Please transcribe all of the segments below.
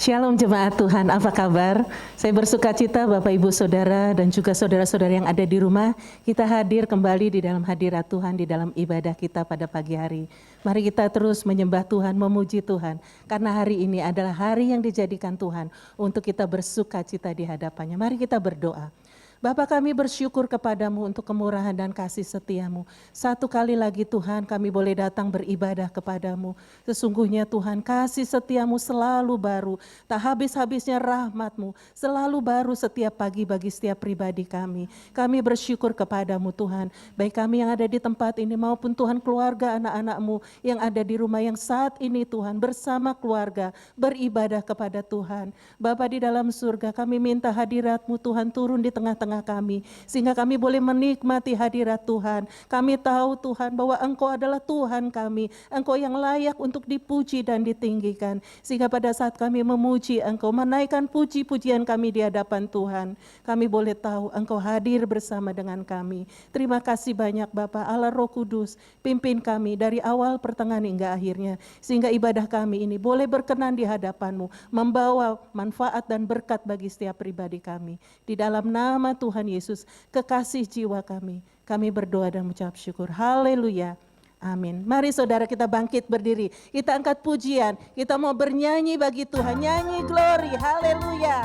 Shalom jemaat Tuhan, apa kabar? Saya bersuka cita Bapak Ibu Saudara dan juga saudara-saudara yang ada di rumah. Kita hadir kembali di dalam hadirat Tuhan, di dalam ibadah kita pada pagi hari. Mari kita terus menyembah Tuhan, memuji Tuhan. Karena hari ini adalah hari yang dijadikan Tuhan untuk kita bersuka cita di hadapannya. Mari kita berdoa. Bapa, kami bersyukur kepadamu untuk kemurahan dan kasih setiamu. Satu kali lagi Tuhan, kami boleh datang beribadah kepadamu. Sesungguhnya Tuhan, kasih setiamu selalu baru. Tak habis-habisnya rahmatmu selalu baru setiap pagi bagi setiap pribadi kami. Kami bersyukur kepadamu Tuhan. Baik kami yang ada di tempat ini maupun Tuhan keluarga anak-anakmu yang ada di rumah yang saat ini Tuhan bersama keluarga beribadah kepada Tuhan. Bapa di dalam surga, kami minta hadiratmu Tuhan turun di tengah-tengah kami, sehingga kami boleh menikmati hadirat Tuhan. Kami tahu Tuhan bahwa Engkau adalah Tuhan kami, Engkau yang layak untuk dipuji dan ditinggikan, sehingga pada saat kami memuji Engkau, menaikkan puji-pujian kami di hadapan Tuhan, kami boleh tahu Engkau hadir bersama dengan kami. Terima kasih banyak Bapa Allah Roh Kudus, pimpin kami dari awal pertengahan hingga akhirnya, sehingga ibadah kami ini boleh berkenan di hadapan-Mu, membawa manfaat dan berkat bagi setiap pribadi kami. Di dalam nama Tuhan Yesus, kekasih jiwa kami berdoa dan mengucap syukur. Haleluya. Amin. Mari saudara kita bangkit berdiri. Kita angkat pujian. Kita mau bernyanyi bagi Tuhan. Nyanyi glory. Haleluya.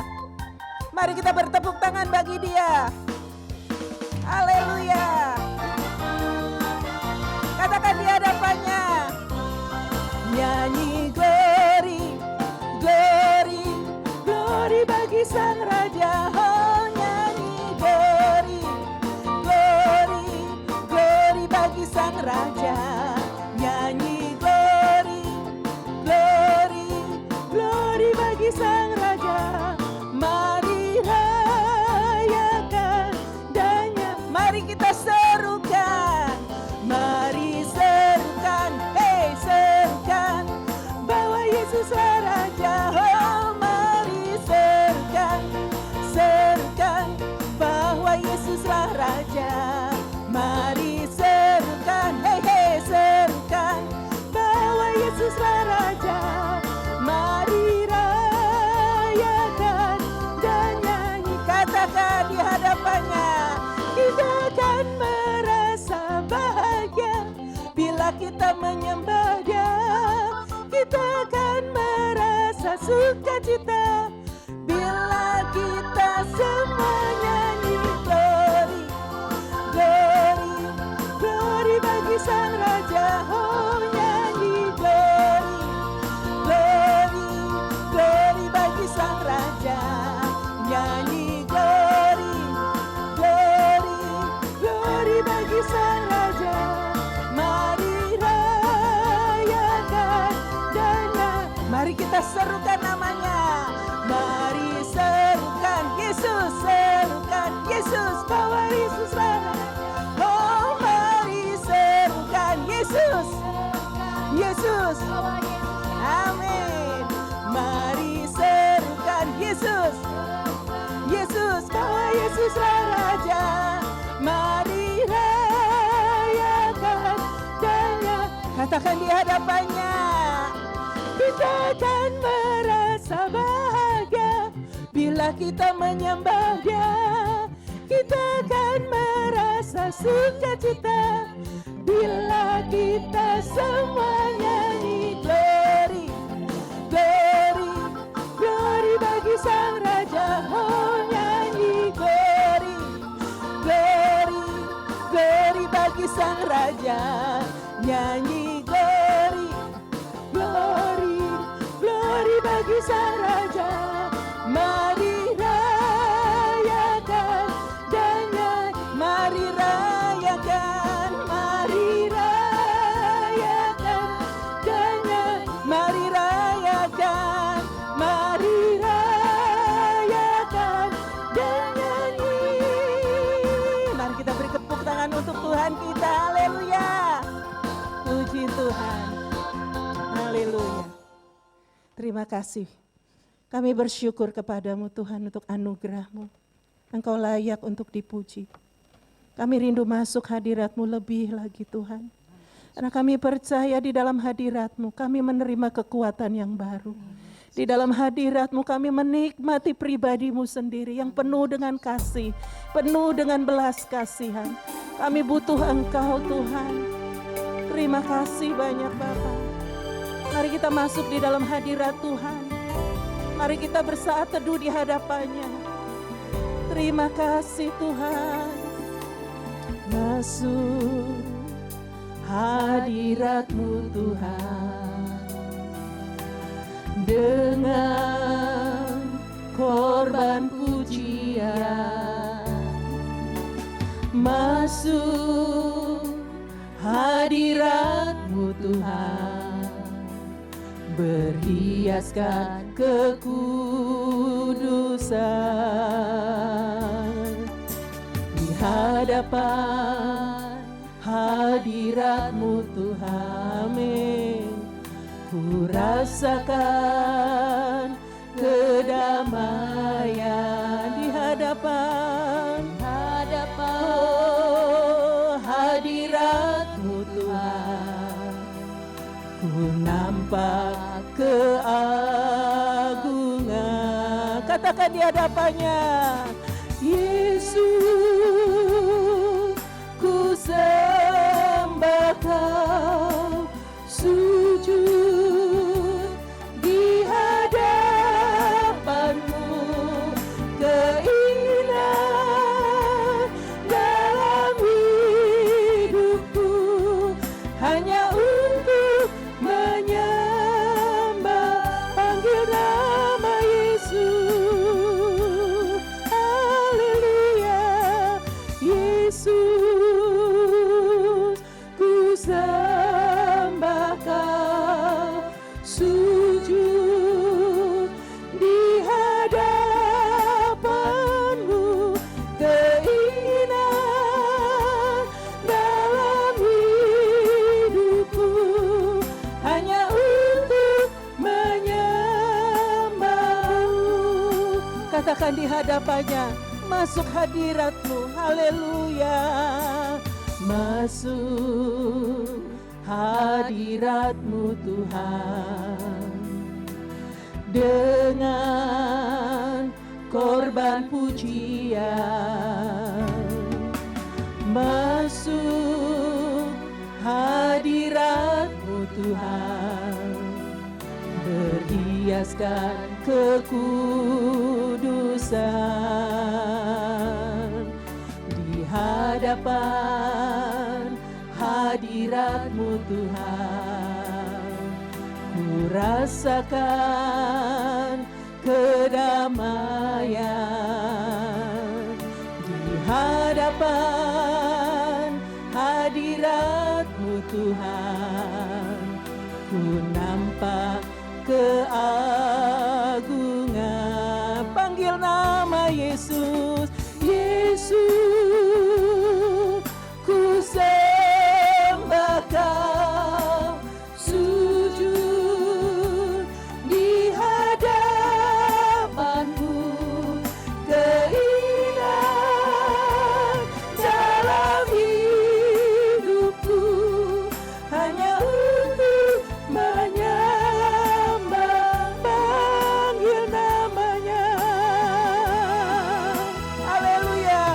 Mari kita bertepuk tangan bagi Dia. Haleluya. Katakan di hadapannya. Nyanyi glory. Glory. Glory bagi Sang Raja. Oh, nyanyi glory. Glory. Glory bagi Sang Raja. Nyanyi glory. Glory. Glory bagi Sang Raja. Mari rayakan dannya. Mari kita serukan. Mari serukan. Hey, serukan. Bahwa Yesuslah Raja. Oh, mari serukan. Serukan. Bahwa Yesuslah Raja. Mari serukan. Hey, hey, serukan. Bahwa Yesuslah Raja. Mari rayakan dan nyanyi. Katakan di hadapannya. Kita akan merasa bahagia bila kita menyembah Dia. Kita akan merasa sukacita bila kita semua nyanyi glory. Glory, glory bagi Sang Raja. Oh, nyanyi glory. Glory, glory bagi Sang Raja. Nyanyi glory. Glory, glory bagi Sang Raja. Mari rayakan dan mari kita serukan namanya. Mari serukan Yesus, serukan Yesus, bahwa Yesuslah. Oh, mari serukan Yesus, Yesus. Amin. Mari serukan Yesus, Yesus, bahwa Yesuslah Raja. Mari rayakan dan katakan di hadapannya. Kita akan merasa bahagia bila kita menyembah Dia. Kita akan merasa sukacita bila kita semua nyanyi glory. Glory, glory bagi Sang Raja. Oh, nyanyi glory. Glory, glory bagi Sang Raja. Nyanyi glory. Glory, glory bagi Sang Raja. Mari rayakan dan nyanyi. Mari rayakan, mari rayakan dan nyanyi. Mari rayakan, mari rayakan dan nyanyi. Mari kita beri tepuk tangan untuk Tuhan kita. Haleluya. Puji Tuhan. Haleluya. Terima kasih. Kami bersyukur kepadamu Tuhan untuk anugerah-Mu. Engkau layak untuk dipuji. Kami rindu masuk hadirat-Mu lebih lagi Tuhan. Karena kami percaya di dalam hadirat-Mu kami menerima kekuatan yang baru. Di dalam hadirat-Mu kami menikmati pribadi-Mu sendiri yang penuh dengan kasih, penuh dengan belas kasihan. Kami butuh Engkau Tuhan. Terima kasih banyak Bapa. Mari kita masuk di dalam hadirat Tuhan. Mari kita bersaat teduh di hadapan-Nya. Terima kasih Tuhan. Masuk hadirat-Mu Tuhan, dengan korban pujian. Masuk hadirat-Mu Tuhan, berhiaskan kekudusan. Di hadapan hadirat-Mu Tuhan, amin. Ku rasakan kedamaian di hadapan, oh, hadirat-Mu Tuhan. Ku nampak keagungan. Katakan di hadapannya, Yesus, ku sembah Kau, sujud di hadapan-Mu. Keinginan dalam hidupku hanya untuk menyembah, panggil nama Yesus. Haleluya, Yesus, ku sembah Kau, sujud di hadapan-Mu. Keinginan dalam hidupku hanya untuk menyembah-Mu. Katakan di hadapannya, masuk hadirat-Mu. Haleluya. Masuk hadirat-Mu Tuhan, dengan korban pujian. Masuk hadirat-Mu Tuhan, berhiaskan kekudusan. Di hadapan hadirat-Mu Tuhan, ku rasakan kedamaian. Di hadapan hadirat-Mu Tuhan, ku nampak keagungan. Panggil nama Yesus, Yesus, ku sembah Kau, sujud di hadapan-Mu. Keinginan dalam hidupku hanya untuk menyembah, panggil namanya. Haleluya.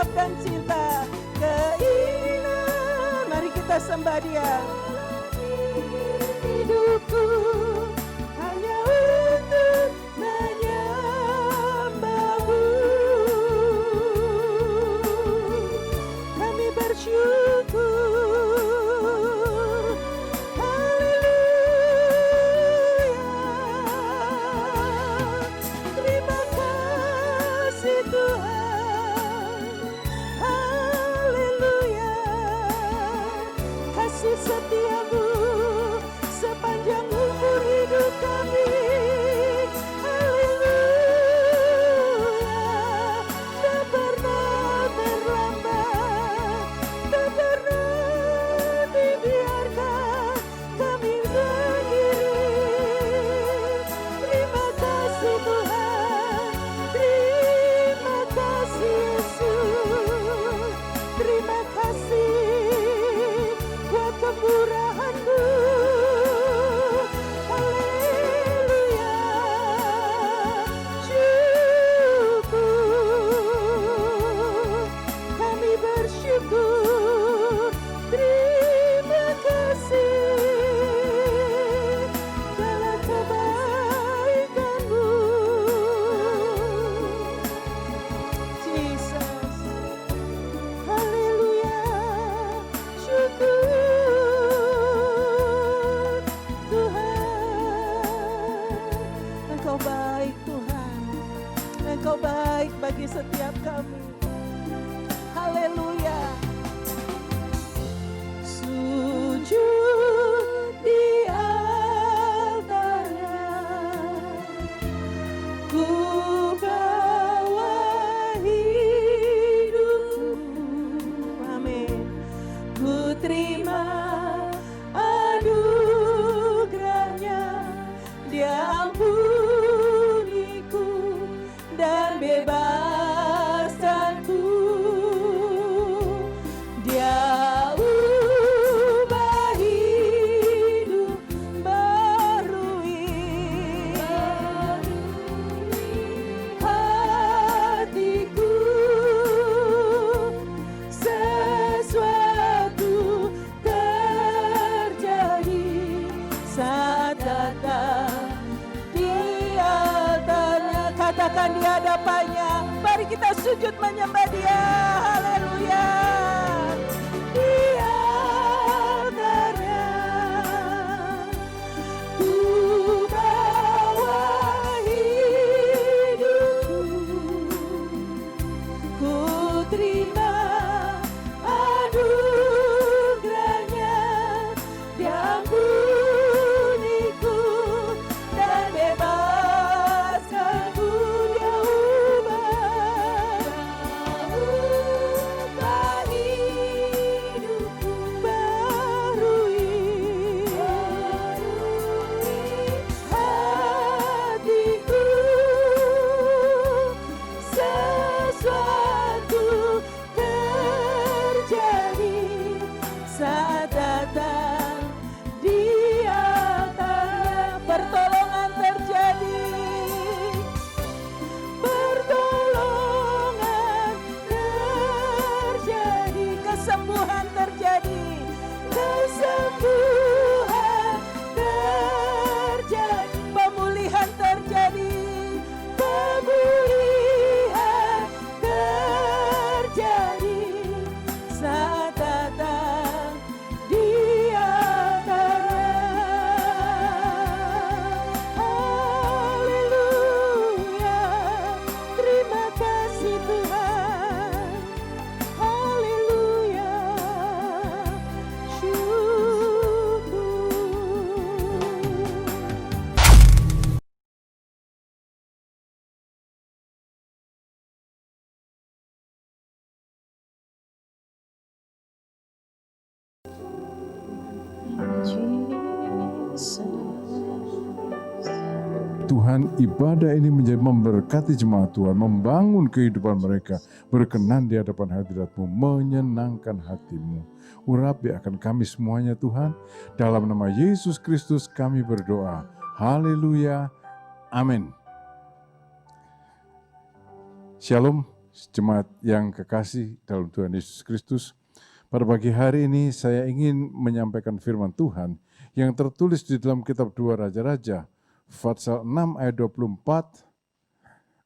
harap dan cinta, keinginan. Mari kita sembah Dia. Hidupku hanya untuk menyembah-Mu. Kami bersyukur. Haleluya. Terima kasih Tuhan. Haleluya. Kasih setia-Mu sepanjang umur hidup kami. Haleluya. Tak pernah terlambat, tak pernah dibiarkan kami sendiri. Terima kasih Tuhan, terima kasih Yesus, terima kasih buat kemurahan-Mu. Haleluya. Syukur, kami bersyukur. Terima kasih segala kebaikan-Mu. Jesus. Haleluya. Syukur Tuhan. Engkau baik Tuhan. Engkau baik bagi setiap kami. Haleluya. Sujud di altar-Nya, ku bawa hidupku. Amin. Ku terima anugerah-Nya, Dia ampuniku dan bebaskanku. Dia ubah hidup barui hatiku. Sesuatu terjadi saat datang di altar-Nya. Katakan di hadapannya, mari kita sujud menyembah Dia. Haleluya. Di altar-Nya, ku bawa hidupku, ku terima anugerah-Nya, Dia ampuniku dan bebaskanku. Dia ubah hidupku barui hatiku. Sesuatu terjadi saat datang di altar-Nya. Pertolongan terjadi, pertolongan terjadi, kesembuhan terjadi, kesembuhan terjadi, pemulihan terjadi, pemulihan terjadi saat datang di altar-Nya. Haleluya. Terima kasih Tuhan. Haleluya. Syukur. Tuhan, ibadah ini menjadi memberkati jemaat Tuhan, membangun kehidupan mereka, berkenan di hadapan hadirat-Mu, menyenangkan hati-Mu. Urapi akan kami semuanya Tuhan, dalam nama Yesus Kristus kami berdoa. Haleluya, amin. Shalom jemaat yang kekasih dalam Tuhan Yesus Kristus, pada pagi hari ini saya ingin menyampaikan firman Tuhan yang tertulis di dalam kitab 2 Raja-Raja, pasal 6 ayat 24,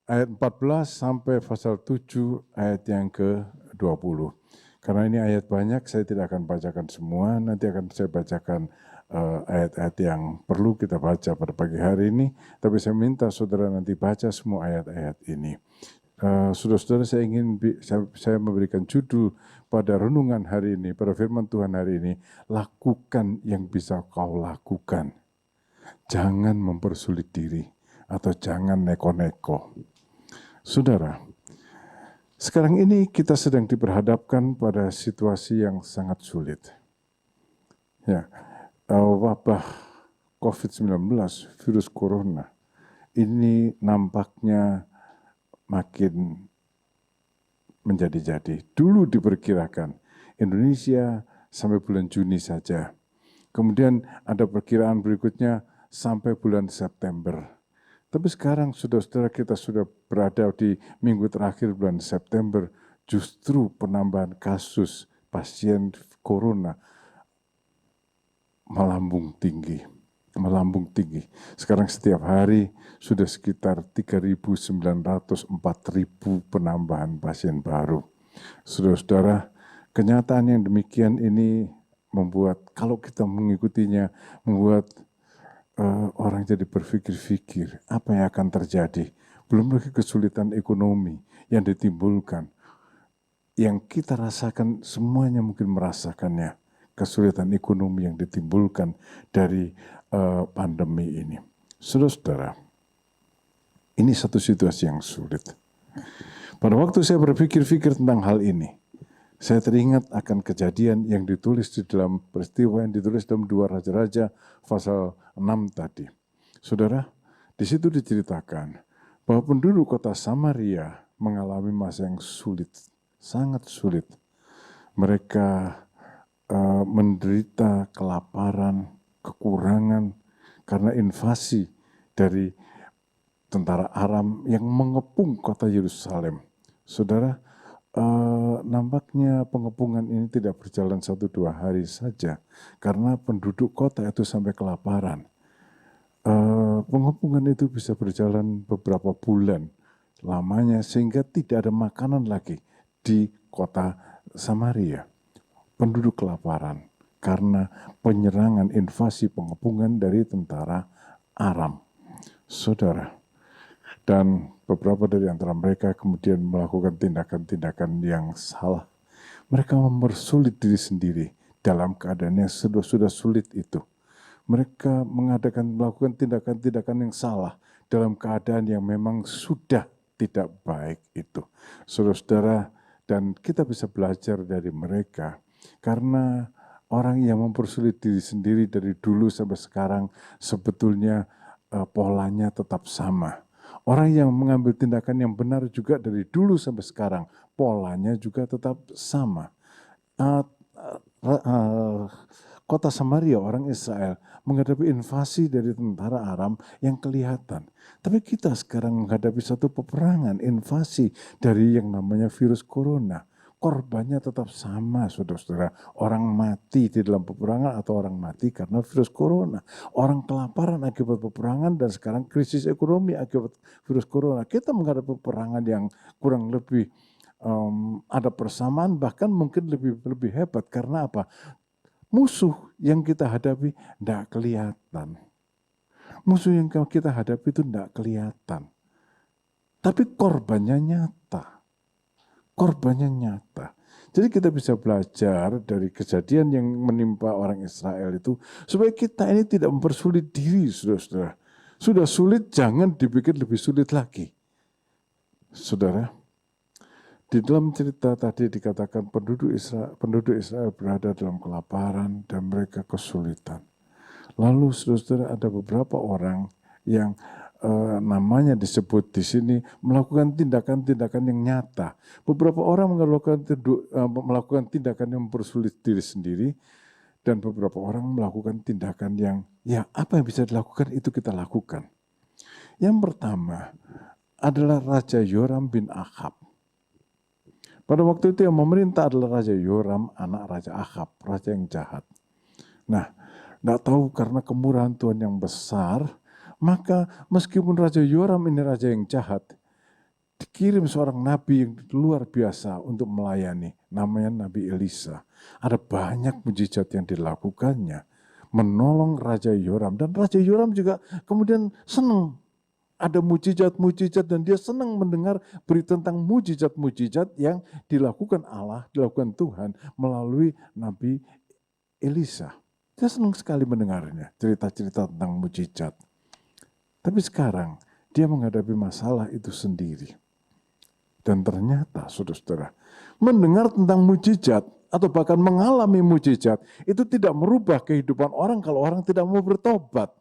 ayat 14 sampai pasal 7 ayat yang ke-20. Karena ini ayat banyak, saya tidak akan bacakan semua, nanti akan saya bacakan ayat-ayat yang perlu kita baca pada pagi hari ini, tapi saya minta saudara nanti baca semua ayat-ayat ini. Saudara-saudara, saya memberikan judul pada renungan hari ini, pada firman Tuhan hari ini, lakukan yang bisa kau lakukan. Jangan mempersulit diri atau jangan neko-neko. Saudara, sekarang ini kita sedang diperhadapkan pada situasi yang sangat sulit. Ya, wabah COVID-19, virus corona, ini nampaknya makin menjadi-jadi. Dulu diperkirakan Indonesia sampai bulan Juni saja. Kemudian ada perkiraan berikutnya sampai bulan September. Tapi sekarang saudara-saudara kita sudah berada di minggu terakhir bulan September, justru penambahan kasus pasien corona melambung tinggi. Sekarang setiap hari sudah sekitar 3.900, 4.000 penambahan pasien baru. Saudara-saudara, kenyataan yang demikian ini membuat, kalau kita mengikutinya, membuat orang jadi berpikir-pikir apa yang akan terjadi. Belum lagi kesulitan ekonomi yang ditimbulkan. Yang kita rasakan, semuanya mungkin merasakannya. Kesulitan ekonomi yang ditimbulkan dari pandemi ini. Saudara-saudara, ini satu situasi yang sulit. Pada waktu saya berpikir-pikir tentang hal ini, saya teringat akan kejadian yang ditulis di dalam peristiwa yang ditulis dalam 2 Raja-Raja pasal 6 tadi. Saudara, di situ diceritakan bahwa penduduk kota Samaria mengalami masa yang sulit, sangat sulit. Mereka menderita kelaparan, kekurangan karena invasi dari tentara Aram yang mengepung kota Yerusalem. Saudara, nampaknya pengepungan ini tidak berjalan 1-2 hari saja, karena penduduk kota itu sampai kelaparan. Pengepungan itu bisa berjalan beberapa bulan lamanya, sehingga tidak ada makanan lagi di kota Samaria. Penduduk kelaparan karena penyerangan invasi pengepungan dari tentara Aram. Saudara, dan beberapa dari antara mereka kemudian melakukan tindakan-tindakan yang salah. Mereka mempersulit diri sendiri dalam keadaan yang sudah sulit itu. Mereka melakukan tindakan-tindakan yang salah dalam keadaan yang memang sudah tidak baik itu. Saudara-saudara, dan kita bisa belajar dari mereka. Karena orang yang mempersulit diri sendiri dari dulu sampai sekarang sebetulnya polanya tetap sama. Orang yang mengambil tindakan yang benar juga dari dulu sampai sekarang, polanya juga tetap sama. Kota Samaria, orang Israel, menghadapi invasi dari tentara Aram yang kelihatan. Tapi kita sekarang menghadapi satu peperangan, invasi dari yang namanya virus corona. Korbannya tetap sama, saudara-saudara. Orang mati di dalam peperangan atau orang mati karena virus corona. Orang kelaparan akibat peperangan dan sekarang krisis ekonomi akibat virus corona. Kita menghadapi peperangan yang kurang lebih ada persamaan, bahkan mungkin lebih hebat. Karena apa? Musuh yang kita hadapi tidak kelihatan. Musuh yang kita hadapi itu tidak kelihatan. Tapi korbannya nyata. Korbannya nyata. Jadi kita bisa belajar dari kejadian yang menimpa orang Israel itu, supaya kita ini tidak mempersulit diri, saudara-saudara. Sudah sulit, jangan dibikin lebih sulit lagi. Saudara, di dalam cerita tadi dikatakan penduduk Israel berada dalam kelaparan dan mereka kesulitan. Lalu saudara-saudara, ada beberapa orang yang namanya disebut di sini melakukan tindakan-tindakan yang nyata. Beberapa orang melakukan tindakan yang mempersulit diri sendiri, dan beberapa orang melakukan tindakan yang apa yang bisa dilakukan itu kita lakukan. Yang pertama adalah Raja Yoram bin Akhab. Pada waktu itu yang memerintah adalah Raja Yoram, anak Raja Ahab, raja yang jahat. Nah, tidak tahu karena kemurahan Tuhan yang besar, maka meskipun Raja Yoram ini raja yang jahat, dikirim seorang nabi yang luar biasa untuk melayani, namanya Nabi Elisa. Ada banyak mujizat yang dilakukannya, menolong Raja Yoram. Dan Raja Yoram juga kemudian senang. Ada mujizat-mujizat dan dia senang mendengar berita tentang mujizat-mujizat yang dilakukan Allah, dilakukan Tuhan melalui Nabi Elisa. Dia senang sekali mendengarnya, cerita-cerita tentang mujizat. Tapi sekarang dia menghadapi masalah itu sendiri. Dan ternyata saudara-saudara, mendengar tentang mujizat atau bahkan mengalami mujizat itu tidak merubah kehidupan orang kalau orang tidak mau bertobat.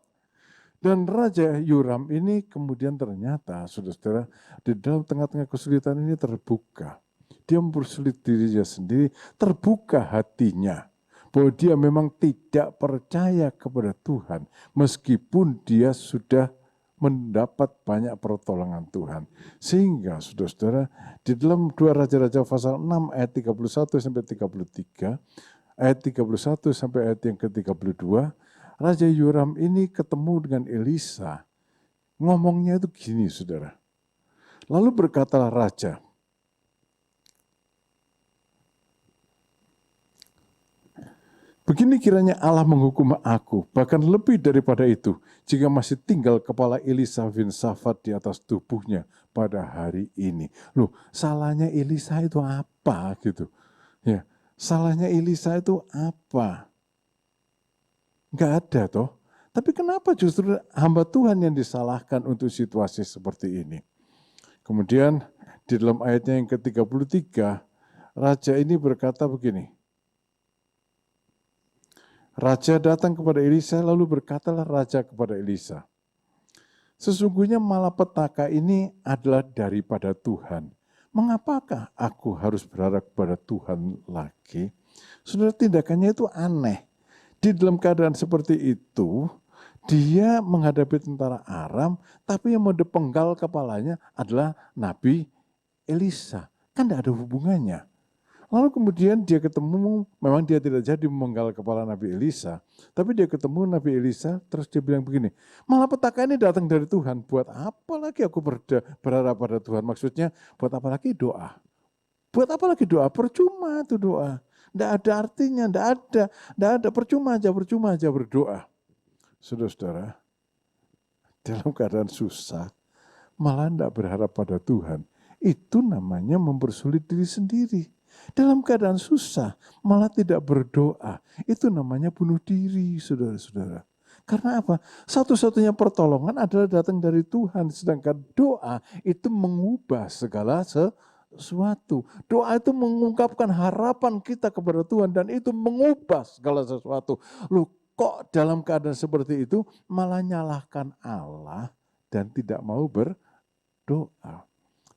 Dan Raja Yoram ini kemudian ternyata, saudara-saudara, di dalam tengah-tengah kesulitan ini terbuka. Dia mempersulit dirinya sendiri, terbuka hatinya. Bahwa dia memang tidak percaya kepada Tuhan, meskipun dia sudah mendapat banyak pertolongan Tuhan. Sehingga, saudara-saudara, di dalam 2 Raja-Raja pasal 6 ayat 31 sampai 33, ayat 31 sampai ayat yang ke-32, Raja Yoram ini ketemu dengan Elisa. Ngomongnya itu gini, saudara. Lalu berkatalah raja, begini kiranya Allah menghukum aku, bahkan lebih daripada itu, jika masih tinggal kepala Elisa bin Safat di atas tubuhnya pada hari ini. Loh, salahnya Elisa itu apa gitu? Ya, salahnya Elisa itu apa? Enggak ada toh. Tapi kenapa justru hamba Tuhan yang disalahkan untuk situasi seperti ini? Kemudian di dalam ayatnya yang ke-33, raja ini berkata begini. Raja datang kepada Elisa, lalu berkatalah raja kepada Elisa, sesungguhnya malapetaka ini adalah daripada Tuhan. Mengapakah aku harus berharap kepada Tuhan lagi? Saudara, tindakannya itu aneh. Di dalam keadaan seperti itu, dia menghadapi tentara Aram, tapi yang mau dipenggal kepalanya adalah Nabi Elisa. Kan tidak ada hubungannya. Lalu kemudian dia ketemu, memang dia tidak jadi memenggal kepala Nabi Elisa, tapi dia ketemu Nabi Elisa, terus dia bilang begini, malapetaka ini datang dari Tuhan, buat apa lagi aku berharap pada Tuhan? Maksudnya, buat apa lagi doa? Buat apa lagi doa? Percuma itu doa. Tidak ada artinya, tidak ada, percuma aja berdoa. Saudara-saudara, dalam keadaan susah, malah tidak berharap pada Tuhan. Itu namanya mempersulit diri sendiri. Dalam keadaan susah, malah tidak berdoa. Itu namanya bunuh diri, saudara-saudara. Karena apa? Satu-satunya pertolongan adalah datang dari Tuhan. Sedangkan doa itu mengubah segala sesuatu. Doa itu mengungkapkan harapan kita kepada Tuhan dan itu mengubah segala sesuatu. Loh, kok dalam keadaan seperti itu malah nyalahkan Allah dan tidak mau berdoa?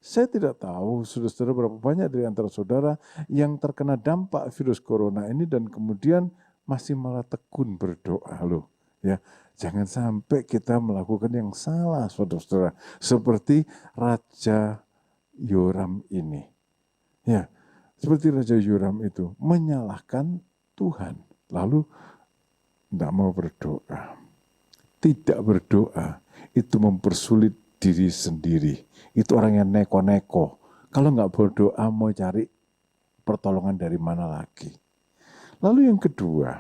Saya tidak tahu, saudara-saudara, berapa banyak dari antara saudara yang terkena dampak virus corona ini dan kemudian masih malah tekun berdoa loh. Ya, jangan sampai kita melakukan yang salah, saudara-saudara, seperti Raja Yoram ini. Ya, seperti Raja Yoram itu menyalahkan Tuhan, lalu tidak mau berdoa. Tidak berdoa itu mempersulit diri sendiri. Itu orang yang neko-neko. Kalau nggak berdoa mau cari pertolongan dari mana lagi. Lalu yang kedua,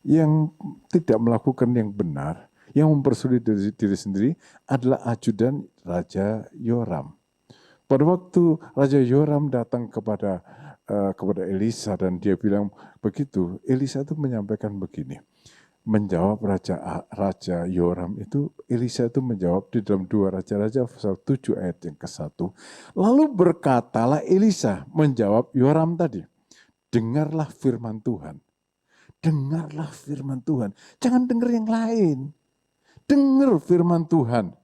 yang tidak melakukan yang benar, yang mempersulit diri sendiri adalah ajudan Raja Yoram. Pada waktu Raja Yoram datang kepada Elisa dan dia bilang begitu, Elisa itu menyampaikan begini. Menjawab Raja Yoram itu, Elisa itu menjawab di dalam 2 Raja-Raja pasal 7 ayat yang ke-1. Lalu berkatalah Elisa menjawab Yoram tadi, dengarlah firman Tuhan. Dengarlah firman Tuhan. Jangan dengar yang lain. Dengar firman Tuhan.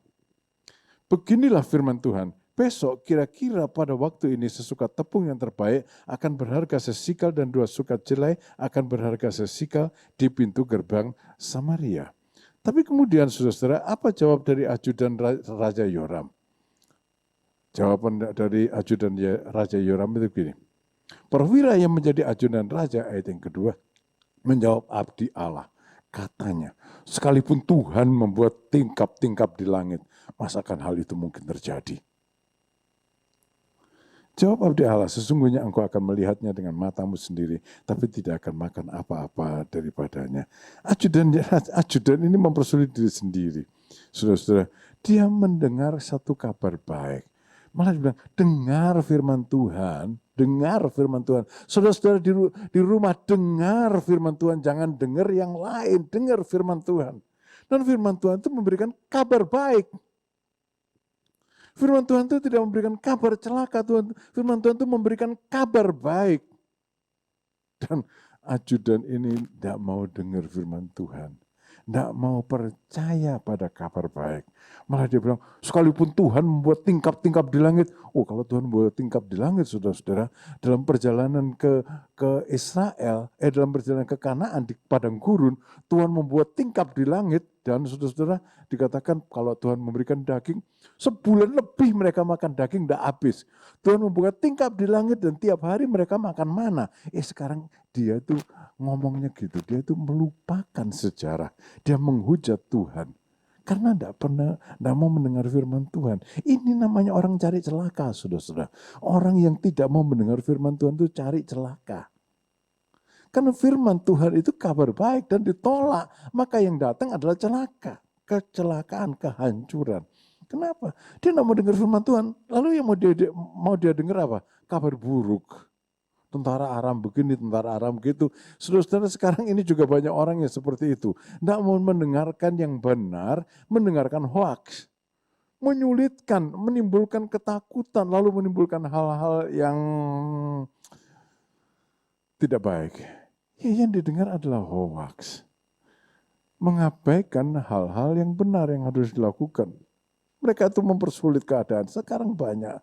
Beginilah firman Tuhan. Besok kira-kira pada waktu ini sesukat tepung yang terbaik akan berharga sesikal dan 2 sukat jelai akan berharga sesikal di pintu gerbang Samaria. Tapi kemudian saudara-saudara, apa jawab dari ajudan Raja Yoram? Jawaban dari ajudan Raja Yoram itu begini. Perwira yang menjadi ajudan raja, ayat yang kedua, menjawab abdi Allah. Katanya, sekalipun Tuhan membuat tingkap-tingkap di langit, masakan hal itu mungkin terjadi? Jawab abdi Allah, sesungguhnya engkau akan melihatnya dengan matamu sendiri, tapi tidak akan makan apa-apa daripadanya. Ajudan ini mempersulit diri sendiri. Saudara-saudara, dia mendengar satu kabar baik. Malah dia bilang, dengar firman Tuhan, dengar firman Tuhan. Saudara-saudara di rumah, dengar firman Tuhan, jangan dengar yang lain, dengar firman Tuhan. Dan firman Tuhan itu memberikan kabar baik. Firman Tuhan itu tidak memberikan kabar celaka, firman Tuhan itu memberikan kabar baik. Dan ajudan ini tidak mau dengar firman Tuhan. Tidak mau percaya pada kabar baik. Malah dia bilang, sekalipun Tuhan membuat tingkap-tingkap di langit. Oh, kalau Tuhan membuat tingkap di langit, saudara-saudara, dalam perjalanan ke Israel, dalam perjalanan ke Kanaan di padang gurun, Tuhan membuat tingkap di langit. Dan saudara-saudara, dikatakan kalau Tuhan memberikan daging, sebulan lebih mereka makan daging, tidak habis. Tuhan membuat tingkap di langit dan tiap hari mereka makan mana. Sekarang dia itu ngomongnya gitu, dia itu melupakan sejarah. Dia menghujat Tuhan. Karena tidak mau mendengar firman Tuhan. Ini namanya orang cari celaka, saudara-saudara. Orang yang tidak mau mendengar firman Tuhan itu cari celaka. Karena firman Tuhan itu kabar baik dan ditolak. Maka yang datang adalah celaka. Kecelakaan, kehancuran. Kenapa? Dia tidak mau dengar firman Tuhan. Lalu yang mau dia dengar apa? Kabar buruk. Tentara Aram begini, tentara Aram begitu. Saudara-saudara, sekarang ini juga banyak orang yang seperti itu. Tidak mau mendengarkan yang benar, mendengarkan hoax. Menyulitkan, menimbulkan ketakutan, lalu menimbulkan hal-hal yang tidak baik. Yang didengar adalah hoax. Mengabaikan hal-hal yang benar yang harus dilakukan. Mereka itu mempersulit keadaan. Sekarang banyak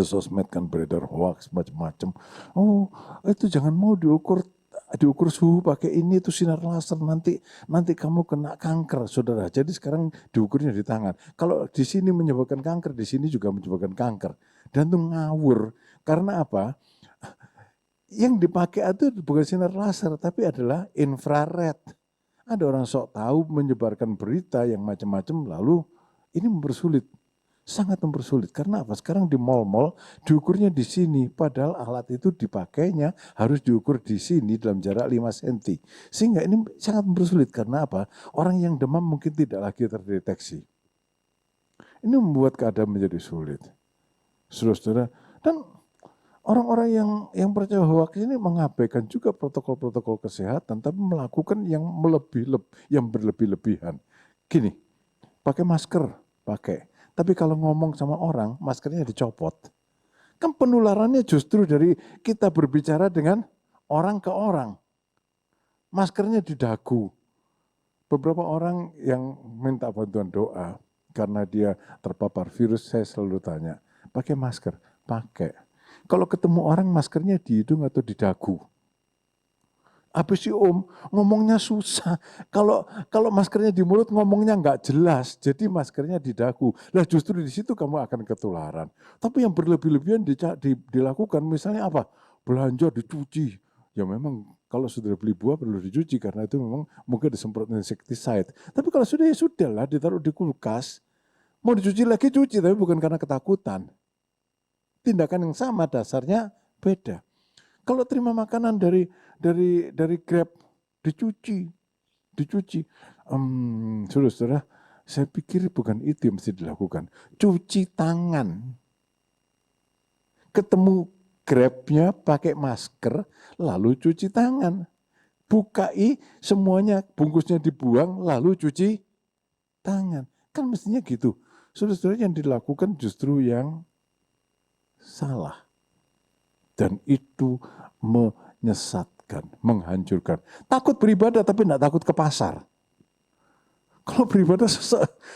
sosmed kan beredar hoax macam-macam. Oh, itu jangan mau diukur suhu pakai ini, itu sinar laser, nanti kamu kena kanker, saudara. Jadi sekarang diukurnya di tangan. Kalau di sini menyebabkan kanker, di sini juga menyebabkan kanker. Dan itu ngawur. Karena apa? Yang dipakai itu bukan sinar laser, tapi adalah infrared. Ada orang sok tahu menyebarkan berita yang macam-macam, lalu ini mempersulit. Sangat mempersulit. Karena apa? Sekarang di mal-mal diukurnya di sini, padahal alat itu dipakainya harus diukur di sini dalam jarak 5 cm. Sehingga ini sangat mempersulit. Karena apa? Orang yang demam mungkin tidak lagi terdeteksi. Ini membuat keadaan menjadi sulit. Saudara-saudara, dan orang-orang yang percaya hoax ini mengabaikan juga protokol-protokol kesehatan, tapi melakukan yang berlebih-lebihan. Gini, pakai masker, pakai. Tapi kalau ngomong sama orang, maskernya dicopot. Kan penularannya justru dari kita berbicara dengan orang ke orang. Maskernya di dagu. Beberapa orang yang minta bantuan doa, karena dia terpapar virus, saya selalu tanya, pakai masker? Pakai. Kalau ketemu orang maskernya di hidung atau di dagu. Habis sih ngomongnya susah. Kalau maskernya di mulut ngomongnya nggak jelas, jadi maskernya di dagu. Lah justru di situ kamu akan ketularan. Tapi yang berlebih-lebihan dilakukan, misalnya apa? Belanja dicuci. Ya memang kalau sudah beli buah perlu dicuci karena itu memang mungkin disemprot insecticide. Tapi kalau sudah ya sudah lah, ditaruh di kulkas. Mau dicuci lagi cuci, tapi bukan karena ketakutan. Tindakan yang sama dasarnya beda. Kalau terima makanan dari Grab dicuci. Saudara-saudara, saya pikir bukan itu yang mesti dilakukan. Cuci tangan. Ketemu Grabnya pakai masker, lalu cuci tangan. Bukai semuanya, bungkusnya dibuang, lalu cuci tangan. Kan mestinya gitu. Saudara-saudara, yang dilakukan justru yang salah. Dan itu menyesatkan, menghancurkan. Takut beribadah tapi tidak takut ke pasar. Kalau beribadah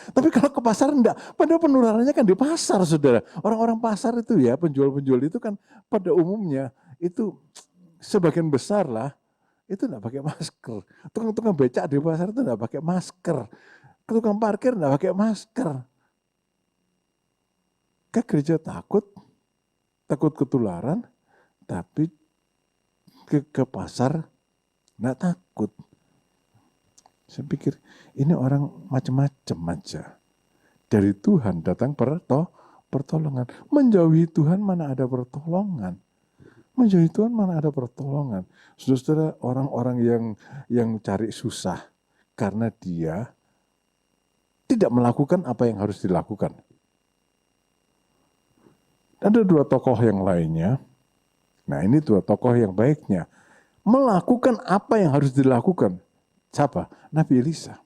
tapi kalau ke pasar enggak. Padahal penularannya kan di pasar, saudara. Orang-orang pasar itu ya, penjual-penjual itu kan pada umumnya itu sebagian besar lah, itu enggak pakai masker. Tukang-tukang becak di pasar itu enggak pakai masker. Tukang parkir enggak pakai masker. ke gereja takut ketularan, tapi ke pasar nggak takut. Saya pikir ini orang macam-macam aja. Dari Tuhan datang pertolongan. Menjauhi Tuhan mana ada pertolongan. Menjauhi Tuhan mana ada pertolongan. Saudara, orang-orang yang cari susah karena dia tidak melakukan apa yang harus dilakukan. Ada dua tokoh yang lainnya. Nah, ini dua tokoh yang baiknya. Melakukan apa yang harus dilakukan. Siapa? Nabi Elisa.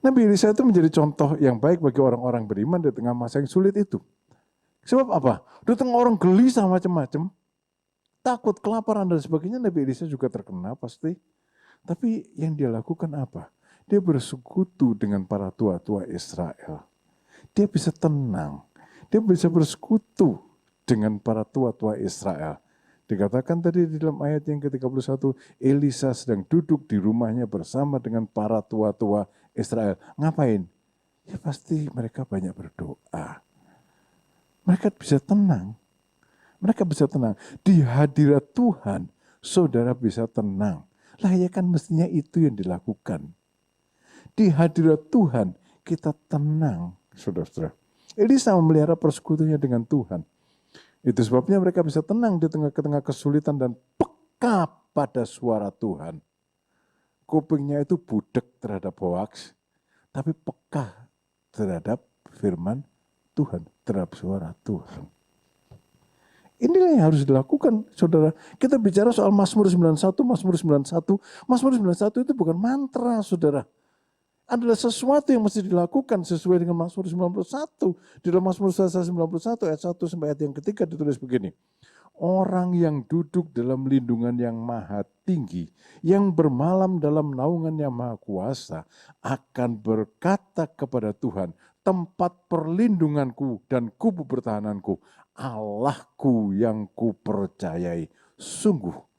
Nabi Elisa itu menjadi contoh yang baik bagi orang-orang beriman di tengah masa yang sulit itu. Sebab apa? Di tengah orang gelisah macam-macam, takut, kelaparan dan sebagainya, Nabi Elisa juga terkena pasti. Tapi yang dia lakukan apa? Dia bersekutu dengan para tua-tua Israel. Dia bisa tenang. Dia bisa bersekutu dengan para tua-tua Israel. Dikatakan tadi di dalam ayat yang ke-31, Elisa sedang duduk di rumahnya bersama dengan para tua-tua Israel. Ngapain? Ya pasti mereka banyak berdoa. Mereka bisa tenang. Mereka bisa tenang. Di hadirat Tuhan, saudara bisa tenang. Lah ya kan mestinya itu yang dilakukan. Di hadirat Tuhan, kita tenang, saudara-saudara. Elisa memelihara persekutunya dengan Tuhan. Itu sebabnya mereka bisa tenang di tengah-tengah kesulitan dan peka pada suara Tuhan. Kupingnya itu budek terhadap hoaks, tapi peka terhadap firman Tuhan, terhadap suara Tuhan. Inilah yang harus dilakukan, saudara. Kita bicara soal Mazmur 91, Mazmur 91. Mazmur 91 itu bukan mantra, saudara. Adalah sesuatu yang mesti dilakukan sesuai dengan Mazmur 91. Di dalam Mazmur 91 ayat 1 sampai ayat yang ketiga ditulis begini. Orang yang duduk dalam lindungan yang maha tinggi, yang bermalam dalam naungan yang maha kuasa, akan berkata kepada Tuhan, tempat perlindunganku dan kubu pertahananku, Allahku yang kupercayai, sungguh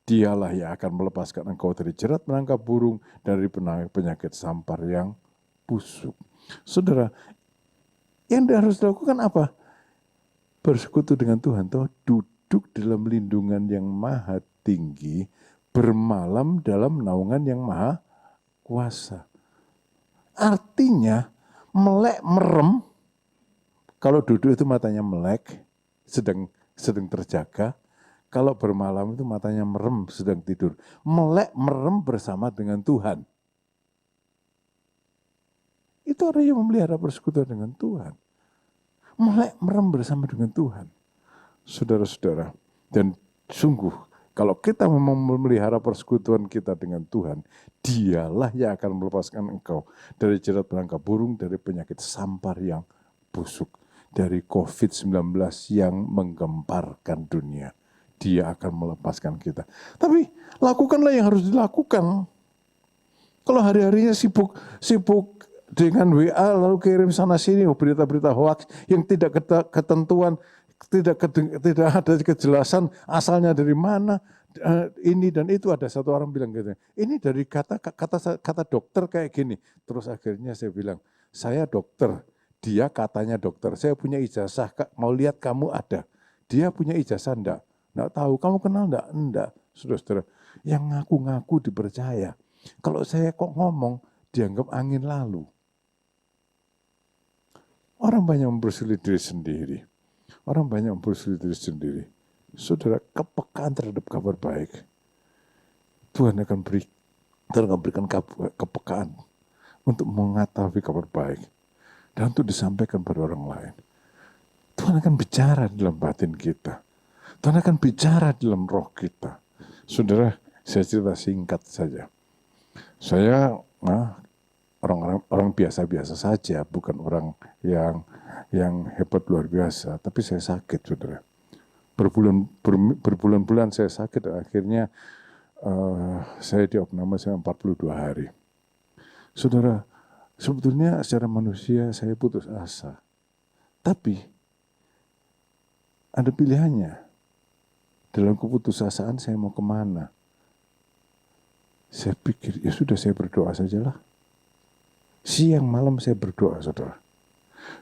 Dialah yang akan melepaskan engkau dari jerat menangkap burung, dari penyakit sampar yang busuk. Saudara, yang harus dilakukan apa? Bersekutu dengan Tuhan, toh duduk dalam lindungan yang maha tinggi, bermalam dalam naungan yang maha kuasa. Artinya, melek merem, kalau duduk itu matanya melek, sedang terjaga. Kalau bermalam itu matanya merem, sedang tidur. Melek merem bersama dengan Tuhan. Itu orang yang memelihara persekutuan dengan Tuhan. Melek merem bersama dengan Tuhan. Saudara-saudara, dan sungguh kalau kita memang memelihara persekutuan kita dengan Tuhan, Dialah yang akan melepaskan engkau dari jerat penangkap burung, dari penyakit sampar yang busuk, dari COVID-19 yang menggemparkan dunia. Dia akan melepaskan kita. Tapi lakukanlah yang harus dilakukan. Kalau hari-harinya sibuk dengan WA lalu kirim sana sini berita-berita hoax yang tidak ketentuan, tidak ada kejelasan asalnya dari mana, ini dan itu. Ada satu orang bilang gitu, ini dari kata dokter kayak gini. Terus akhirnya saya bilang, saya dokter, dia katanya dokter, saya punya ijazah, mau lihat kamu ada. Dia punya ijazah enggak? Enggak tahu, kamu kenal enggak? Enggak, saudara-saudara. Yang ngaku-ngaku dipercaya. Kalau saya kok ngomong, dianggap angin lalu. Orang banyak mempersulit diri sendiri. Orang banyak mempersulit diri sendiri. Saudara, kepekaan terhadap kabar baik. Tuhan akan berikan kepekaan untuk mengetahui kabar baik. Dan untuk disampaikan pada orang lain. Tuhan akan bicara dalam batin kita. Tuhan akan bicara dalam roh kita. Saudara, saya cerita singkat saja. Saya orang biasa-biasa saja, bukan orang yang hebat luar biasa. Tapi saya sakit, saudara. Berbulan-bulan saya sakit, dan akhirnya saya diopname selama 42 hari. Saudara, sebetulnya secara manusia saya putus asa. Tapi ada pilihannya. Dalam keputusasaan saya mau kemana? Saya pikir, ya sudah saya berdoa sajalah. Siang malam saya berdoa, saudara.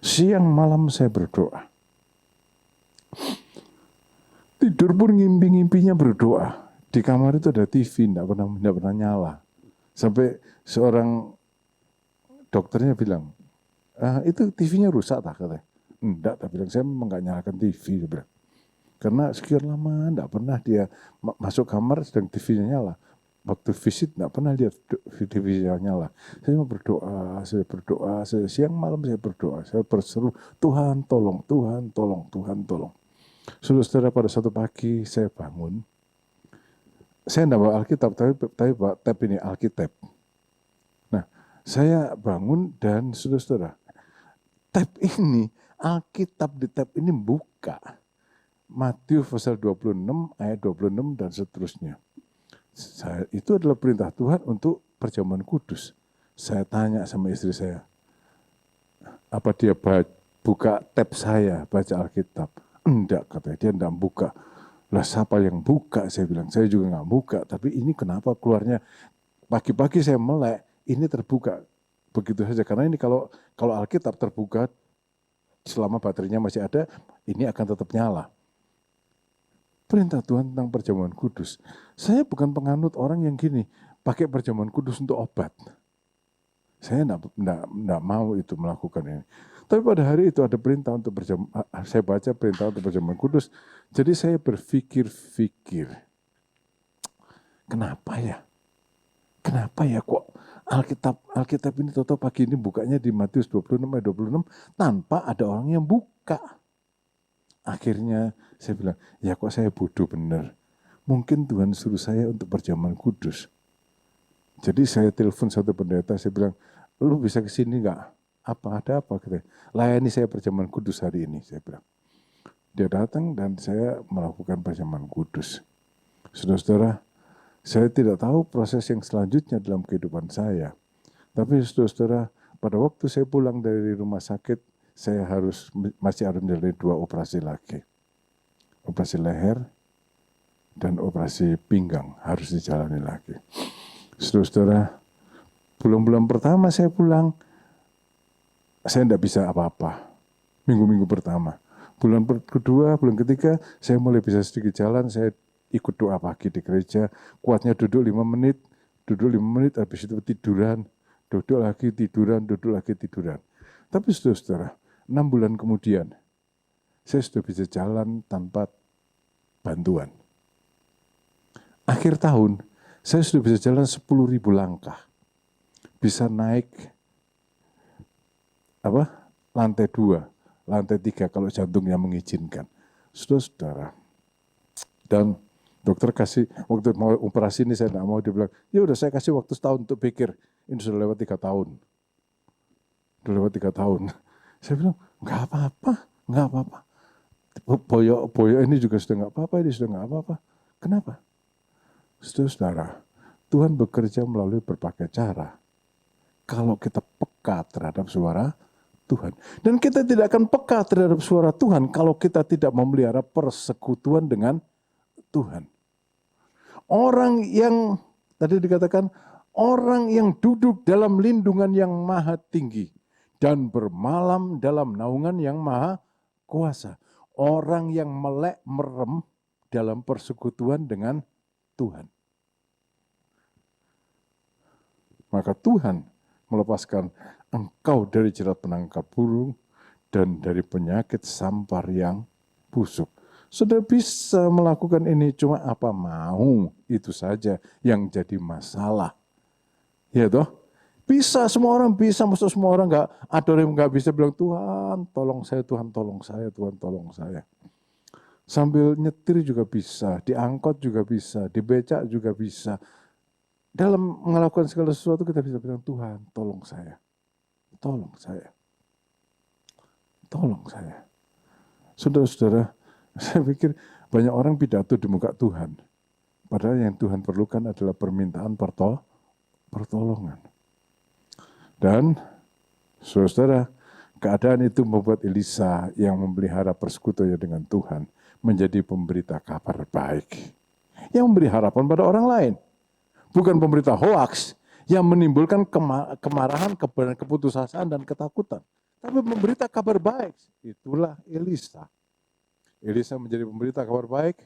Siang malam saya berdoa. Tidur pun ngimpi-ngimpinya berdoa. Di kamar itu ada TV, tidak pernah nyala. Sampai seorang dokternya bilang, itu TV-nya rusak tak katanya. Enggak, tak bilang, saya memang nggak nyalakan TV. Dia bilang. Karena sekian lama tidak pernah dia masuk kamar sedang TV-nya nyala. Waktu visit tidak pernah lihat TV-nya nyala. Saya berdoa, siang malam saya berdoa. Saya berseru, Tuhan tolong, Tuhan tolong, Tuhan tolong. Saudara, pada satu pagi saya bangun. Saya tidak bawa Alkitab, tapi bawa tab ini, Alkitab. Nah, saya bangun dan saudara, tab ini, Alkitab di tab ini buka. Matius pasal 26, ayat 26 dan seterusnya. Itu adalah perintah Tuhan untuk perjamuan kudus. Saya tanya sama istri saya, apa dia buka tab saya, baca Alkitab? Enggak, katanya, dia enggak buka. Lah siapa yang buka? Saya bilang, saya juga enggak buka. Tapi ini kenapa keluarnya pagi-pagi saya melek, ini terbuka. Begitu saja, karena ini kalau Alkitab terbuka, selama baterainya masih ada, ini akan tetap nyala. Perintah Tuhan tentang perjamuan kudus. Saya bukan penganut orang yang gini, pakai perjamuan kudus untuk obat. Saya enggak mau itu melakukan ini. Tapi pada hari itu ada perintah untuk saya baca perintah untuk perjamuan kudus. Jadi saya berpikir-fikir, kenapa ya kok Alkitab ini tahu pagi ini bukanya di Matius 26 ayat 26 tanpa ada orang yang buka. Akhirnya saya bilang, ya kok saya bodoh bener. Mungkin Tuhan suruh saya untuk perjamuan kudus. Jadi saya telepon satu pendeta, saya bilang, lu bisa ke sini enggak? Ada apa? Katanya, layani saya perjamuan kudus hari ini, saya bilang. Dia datang dan saya melakukan perjamuan kudus. Saudara-saudara, saya tidak tahu proses yang selanjutnya dalam kehidupan saya. Tapi saudara-saudara, pada waktu saya pulang dari rumah sakit, saya masih harus menjalani 2 operasi lagi. Operasi leher dan operasi pinggang harus dijalani lagi. Saudara-saudara, bulan-bulan pertama saya pulang, saya tidak bisa apa-apa. Minggu-minggu pertama. Bulan kedua, bulan ketiga, saya mulai bisa sedikit jalan, saya ikut doa pagi di gereja. Kuatnya duduk 5 menit, habis itu tiduran, duduk lagi tiduran. Tapi saudara-saudara, 6 bulan kemudian, saya sudah bisa jalan tanpa bantuan. Akhir tahun, saya sudah bisa jalan 10.000 langkah. Bisa naik lantai 2, lantai 3 kalau jantungnya mengizinkan. Saudara-saudara, dan dokter kasih, waktu mau operasi ini saya tidak mau, dia bilang, ya udah saya kasih waktu setahun untuk pikir. Ini sudah lewat 3 tahun. Saya bilang, enggak apa-apa. Boyo ini juga sudah enggak apa-apa, Kenapa? Saudara, Tuhan bekerja melalui berbagai cara. Kalau kita peka terhadap suara Tuhan. Dan kita tidak akan peka terhadap suara Tuhan kalau kita tidak memelihara persekutuan dengan Tuhan. Orang yang, tadi dikatakan, orang yang duduk dalam lindungan yang maha tinggi dan bermalam dalam naungan yang maha kuasa. Orang yang melek merem dalam persekutuan dengan Tuhan. Maka Tuhan melepaskan engkau dari jerat penangkap burung dan dari penyakit sampar yang busuk. Sudah bisa melakukan ini, cuma apa mau, itu saja yang jadi masalah. Ya toh? Bisa, semua orang bisa, maksud semua orang enggak, ada orang yang enggak bisa bilang, Tuhan tolong saya, Tuhan tolong saya, Tuhan tolong saya. Sambil nyetir juga bisa, di angkot juga bisa, di becak juga bisa. Dalam melakukan segala sesuatu kita bisa bilang, Tuhan tolong saya, tolong saya, tolong saya. Saudara-saudara, saya pikir banyak orang pidato di muka Tuhan. Padahal yang Tuhan perlukan adalah permintaan pertolongan. Dan saudara, keadaan itu membuat Elisa yang memelihara persekutuannya dengan Tuhan menjadi pemberita kabar baik. Yang memberi harapan pada orang lain. Bukan pemberita hoaks yang menimbulkan kemarahan, keputusasaan, dan ketakutan. tapi memberita kabar baik. Itulah Elisa. Elisa menjadi pemberita kabar baik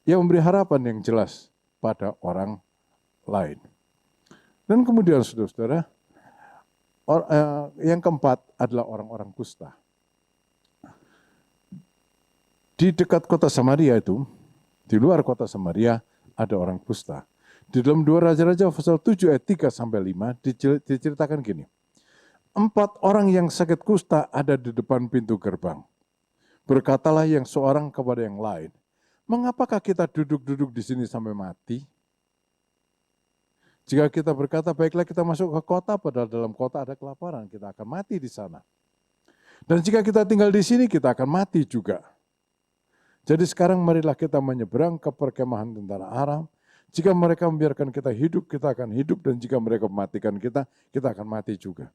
yang memberi harapan yang jelas pada orang lain. Dan kemudian saudara-saudara, yang keempat adalah orang-orang kusta. Di dekat kota Samaria itu, di luar kota Samaria ada orang kusta. Di dalam 2 Raja-Raja pasal 7 ayat 3 sampai 5 diceritakan gini. 4 orang yang sakit kusta ada di depan pintu gerbang. Berkatalah yang seorang kepada yang lain, mengapakah kita duduk-duduk di sini sampai mati? Jika kita berkata, baiklah kita masuk ke kota, padahal dalam kota ada kelaparan, kita akan mati di sana. Dan jika kita tinggal di sini, kita akan mati juga. Jadi sekarang marilah kita menyeberang ke perkemahan tentara Aram. Jika mereka membiarkan kita hidup, kita akan hidup. Dan jika mereka mematikan kita, kita akan mati juga.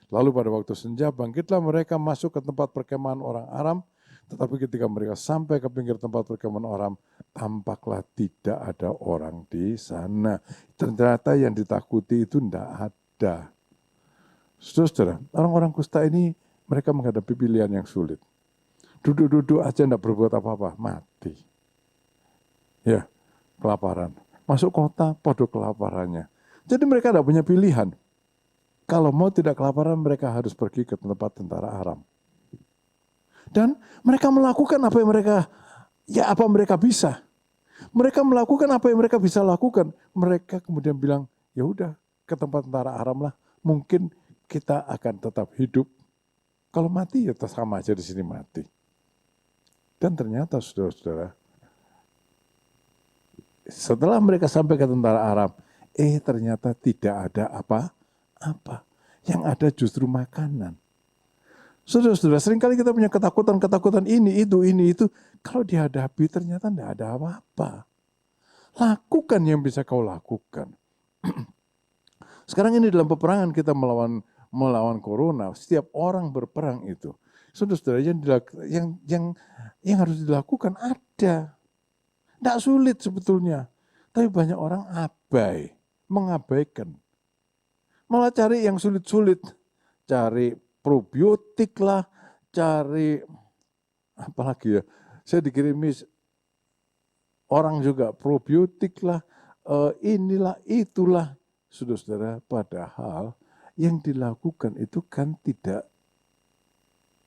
Lalu pada waktu senja, bangkitlah mereka masuk ke tempat perkemahan orang Aram. Tetapi ketika mereka sampai ke pinggir tempat perkemahan Aram, tampaklah tidak ada orang di sana. Ternyata yang ditakuti itu tidak ada. Saudara, orang-orang kusta ini mereka menghadapi pilihan yang sulit. Duduk-duduk aja tidak berbuat apa-apa, mati. Ya, kelaparan. Masuk kota, podo kelaparannya. Jadi mereka tidak punya pilihan. Kalau mau tidak kelaparan, mereka harus pergi ke tempat tentara Aram. Dan mereka melakukan apa yang mereka bisa. Mereka melakukan apa yang mereka bisa lakukan. Mereka kemudian bilang, ya udah ke tempat tentara Aram lah. Mungkin kita akan tetap hidup. Kalau mati ya sama aja di sini mati. Dan ternyata saudara-saudara, setelah mereka sampai ke tentara Aram, ternyata tidak ada apa-apa. Yang ada justru makanan. Saudara-saudara, seringkali kita punya ketakutan ini, itu. Kalau dihadapi ternyata tidak ada apa-apa. Lakukan yang bisa kau lakukan. Sekarang ini dalam peperangan kita melawan corona, setiap orang berperang itu. Saudara-saudara, yang harus dilakukan ada. Tidak sulit sebetulnya. Tapi banyak orang mengabaikan. Malah cari yang sulit-sulit. Cari probiotik lah, cari apalagi ya. Saya dikirimi orang juga probiotik lah, inilah, itulah. Saudara-saudara, padahal yang dilakukan itu kan tidak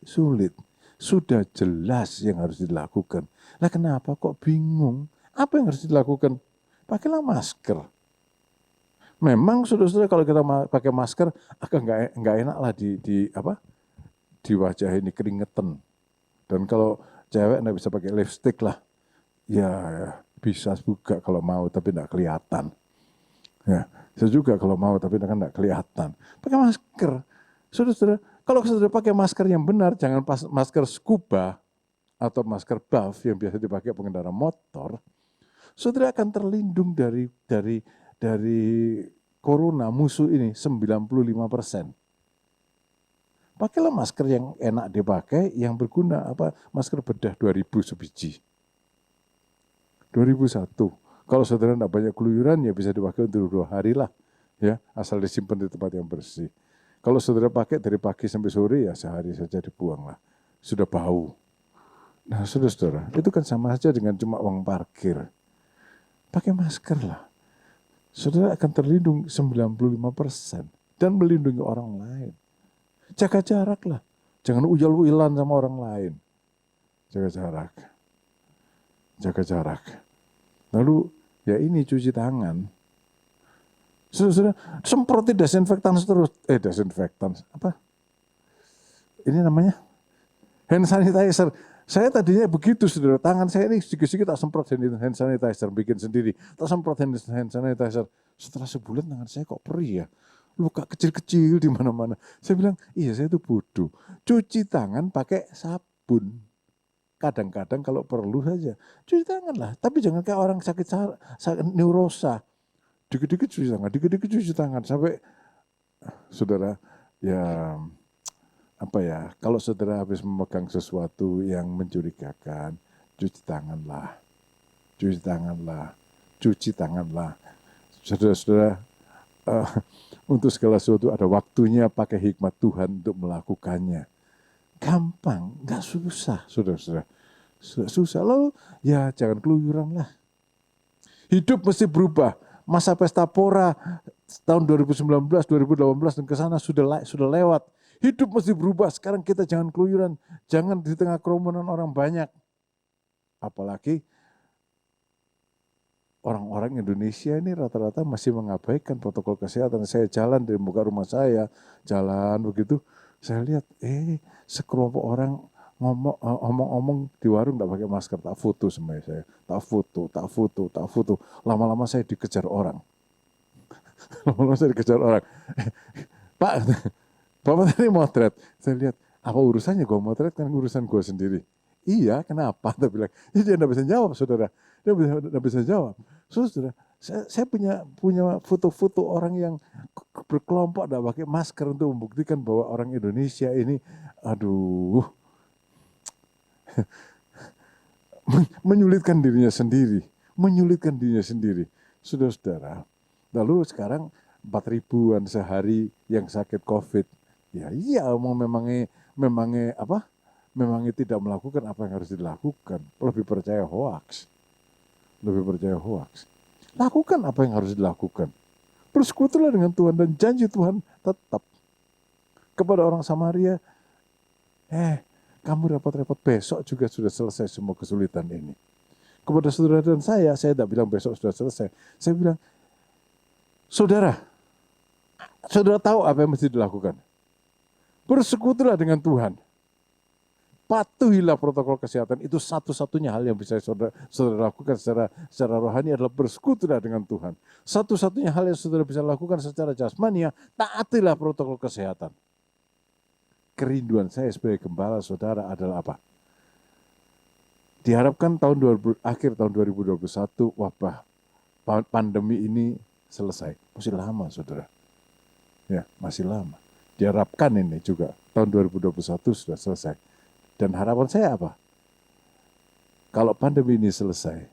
sulit. Sudah jelas yang harus dilakukan. Nah kenapa kok bingung? Apa yang harus dilakukan? Pakailah masker. Memang saudara-saudara kalau kita pakai masker agak nggak enak lah di wajah ini keringetan. Dan kalau cewek nggak bisa pakai lipstick lah, ya bisa juga kalau mau tapi nggak kelihatan. Ya, saya juga kalau mau tapi kan nggak kelihatan. Pakai masker. Saudara-saudara, kalau saudara pakai masker yang benar, jangan masker scuba atau masker buff yang biasa dipakai pengendara motor, saudara akan terlindung dari corona musuh ini 95%. Pakailah masker yang enak dipakai, yang berguna, masker bedah 2000 sebiji. 2001. Kalau saudara tidak banyak keluyuran ya bisa dipakai untuk 2 hari lah, ya asal disimpan di tempat yang bersih. Kalau saudara pakai dari pagi sampai sore ya sehari saja dibuang lah, sudah bau. Nah saudara-saudara, itu kan sama saja dengan cuma uang parkir. Pakai masker lah. Saudara akan terlindung 95% dan melindungi orang lain. Jaga jarak lah, jangan uyal-uyalan sama orang lain. Jaga jarak. Jaga jarak. Lalu ya ini cuci tangan. Saudara, semprotin desinfektan terus. Desinfektan, apa? Ini namanya hand sanitizer. Saya tadinya begitu, saudara. Tangan saya ini sedikit-sedikit tak semprot hand sanitizer, bikin sendiri. Tak semprot hand sanitizer. Setelah sebulan tangan saya kok perih ya. Luka kecil-kecil di mana-mana. Saya bilang, iya saya itu bodoh. Cuci tangan pakai sabun. Kadang-kadang kalau perlu saja. Cuci tangan lah. Tapi jangan kayak orang sakit neurosa. Dikit-dikit cuci tangan, sampai saudara ya kalau saudara habis memegang sesuatu yang mencurigakan, cuci tanganlah. Saudara-saudara, eh, untuk segala sesuatu ada waktunya, pakai hikmat Tuhan untuk melakukannya. Gampang, nggak susah, saudara-saudara. Susah, lalu ya jangan keluyuran lah. Hidup mesti berubah. Masa pesta pora tahun 2019, 2018 dan ke sana sudah lewat. Hidup mesti berubah. Sekarang kita jangan keluyuran, jangan di tengah kerumunan orang banyak. Apalagi orang-orang Indonesia ini rata-rata masih mengabaikan protokol kesehatan. Saya jalan dari muka rumah saya, jalan begitu, saya lihat, sekelompok orang ngomong-ngomong di warung nggak pakai masker, tak foto semuanya saya, tak foto. Lama-lama saya dikejar orang. Lama-lama saya dikejar orang. Pak, Bapak tadi motret. Saya lihat, apa urusannya gue motret, kan urusan gue sendiri. Iya, kenapa? Dia bilang, dia tidak bisa jawab, saudara. Dia tidak bisa jawab. Saudara, saya punya foto-foto orang yang berkelompok tidak pakai masker untuk membuktikan bahwa orang Indonesia ini, aduh, menyulitkan dirinya sendiri. Saudara-saudara, lalu sekarang 4 ribuan sehari yang sakit COVID. Ya iya, memangnya tidak melakukan apa yang harus dilakukan. Lebih percaya hoax. Lakukan apa yang harus dilakukan. Bersekutulah dengan Tuhan dan janji Tuhan tetap. Kepada orang Samaria, kamu repot-repot, besok juga sudah selesai semua kesulitan ini. Kepada saudara dan saya tidak bilang besok sudah selesai. Saya bilang, saudara tahu apa yang mesti dilakukan. Bersekutulah dengan Tuhan. Patuhilah protokol kesehatan. Itu satu-satunya hal yang bisa saudara lakukan secara rohani adalah bersekutulah dengan Tuhan. Satu-satunya hal yang saudara bisa lakukan secara jasmania, taatilah protokol kesehatan. Kerinduan saya sebagai gembala saudara adalah apa? Diharapkan akhir tahun 2021 wabah pandemi ini selesai. Masih lama saudara. Ya, masih lama. Diharapkan ini juga tahun 2021 sudah selesai. Dan harapan saya apa? Kalau pandemi ini selesai,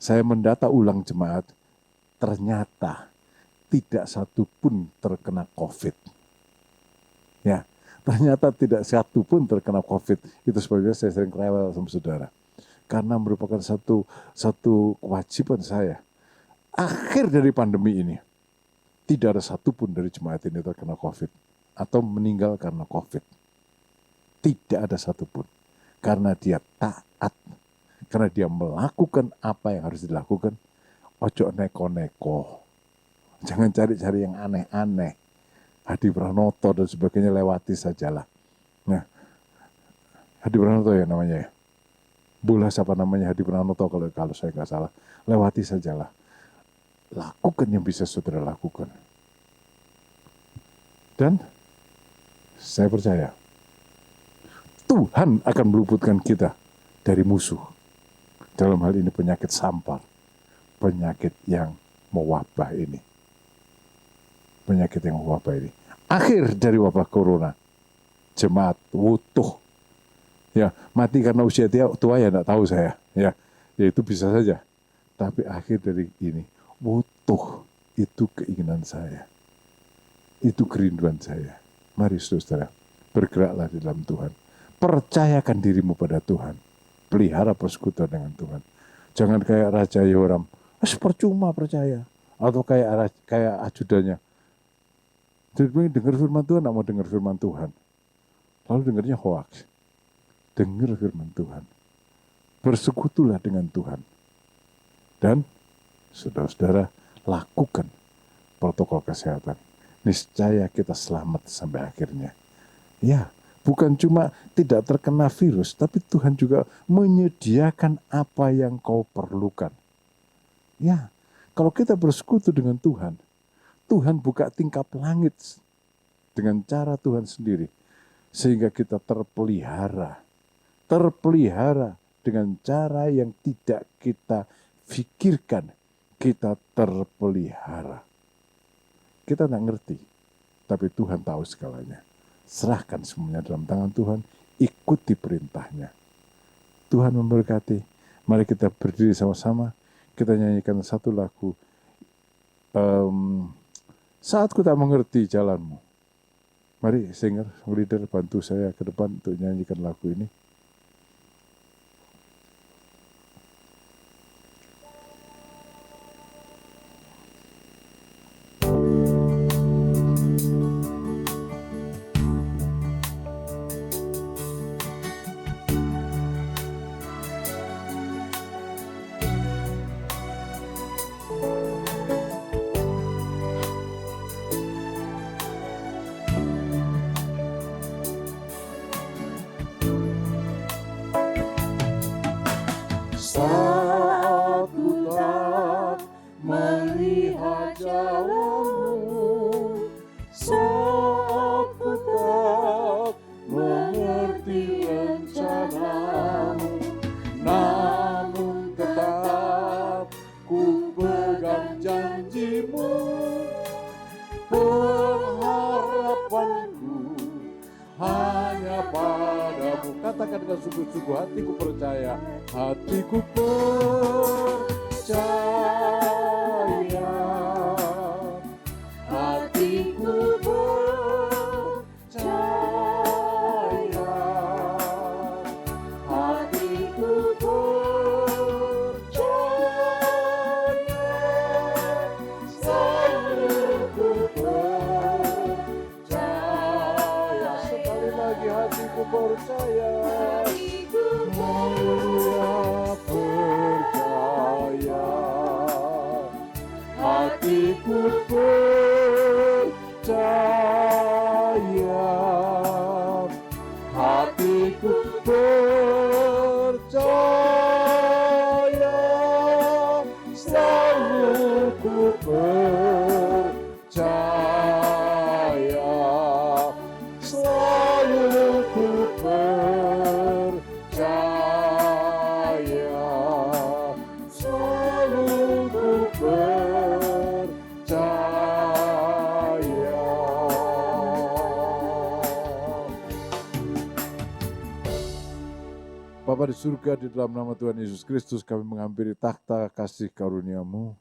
saya mendata ulang jemaat, ternyata tidak satu pun terkena COVID. Ya, ternyata tidak satu pun terkena COVID. Itu sebabnya saya sering rewel sama saudara. Karena merupakan satu kewajiban saya. Akhir dari pandemi ini, tidak ada satupun dari jemaat ini terkena COVID atau meninggal karena COVID. Tidak ada satupun. Karena dia taat. Karena dia melakukan apa yang harus dilakukan. Ojo neko-neko. Jangan cari-cari yang aneh-aneh. Hadi Pranoto dan sebagainya lewati sajalah. Nah, Hadi Pranoto ya namanya ya. Bola siapa namanya Hadi Pranoto kalau saya nggak salah. Lewati sajalah. Lakukan yang bisa saudara lakukan. Dan saya percaya Tuhan akan meluputkan kita dari musuh. Dalam hal ini penyakit sampar. Penyakit yang mewabah ini. Penyakit yang mewabah ini. Akhir dari wabah corona. Jemaat utuh. Ya, mati karena usia tua ya enggak tahu saya. Ya itu bisa saja. Tapi akhir dari ini. Utuh. Itu keinginan saya. Itu kerinduan saya. Mari saudara, bergeraklah di dalam Tuhan. Percayakan dirimu pada Tuhan. Pelihara persekutuan dengan Tuhan. Jangan kayak Raja Yoram. Percuma percaya. Atau kayak ajudannya. Jadi dengar firman Tuhan, tidak mau dengar firman Tuhan. Lalu dengarnya hoax. Dengar firman Tuhan. Bersekutulah dengan Tuhan. Dan saudara-saudara, lakukan protokol kesehatan. Niscaya kita selamat sampai akhirnya. Ya, bukan cuma tidak terkena virus, tapi Tuhan juga menyediakan apa yang kau perlukan. Ya, kalau kita bersekutu dengan Tuhan, Tuhan buka tingkap langit dengan cara Tuhan sendiri. Sehingga kita terpelihara dengan cara yang tidak kita pikirkan. Kita terpelihara. Kita tidak ngerti, tapi Tuhan tahu segalanya. Serahkan semuanya dalam tangan Tuhan, ikuti perintahnya. Tuhan memberkati. Mari kita berdiri sama-sama, kita nyanyikan satu lagu Saat ku tak mengerti jalanmu. Mari singer, leader bantu saya ke depan untuk nyanyikan lagu ini. Saat ku tak melihat jalanmu, saat ku tak mengerti rencanamu, namun tetap ku pegang janjimu, pengharapanku hanya padamu. Katakan dengan sungguh-sungguh, hatiku percaya, hatiku percaya, hatiku percaya, hatiku percaya, selalu ku percaya. Sekali lagi, hatiku percaya. Haleluya, percaya, hatiku percaya, hatiku percaya, selalu ku percaya, selalu ku percaya, selalu ku percaya. Bapa di surga, di dalam nama Tuhan Yesus Kristus, kami menghampiri takhta kasih karunia-Mu.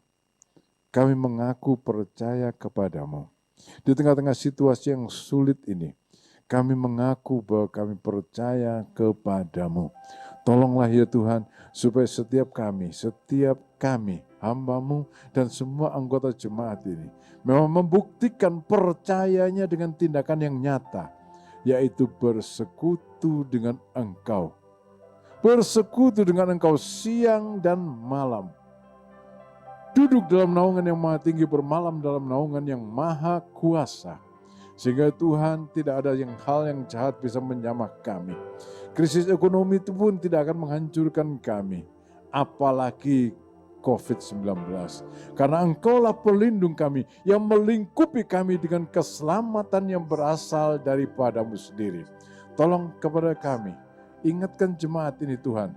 Kami mengaku percaya kepadamu. Di tengah-tengah situasi yang sulit ini, kami mengaku bahwa kami percaya kepadamu. Tolonglah ya Tuhan, supaya setiap kami, hamba-Mu dan semua anggota jemaat ini, memang membuktikan percayanya dengan tindakan yang nyata, yaitu bersekutu dengan Engkau. Bersekutu dengan Engkau siang dan malam. Duduk dalam naungan yang maha tinggi, bermalam dalam naungan yang maha kuasa. Sehingga Tuhan, tidak ada hal yang jahat bisa menjamah kami. Krisis ekonomi itu pun tidak akan menghancurkan kami. Apalagi COVID-19. Karena Engkaulah pelindung kami yang melingkupi kami dengan keselamatan yang berasal daripada-Mu sendiri. Tolong kepada kami, ingatkan jemaat ini Tuhan.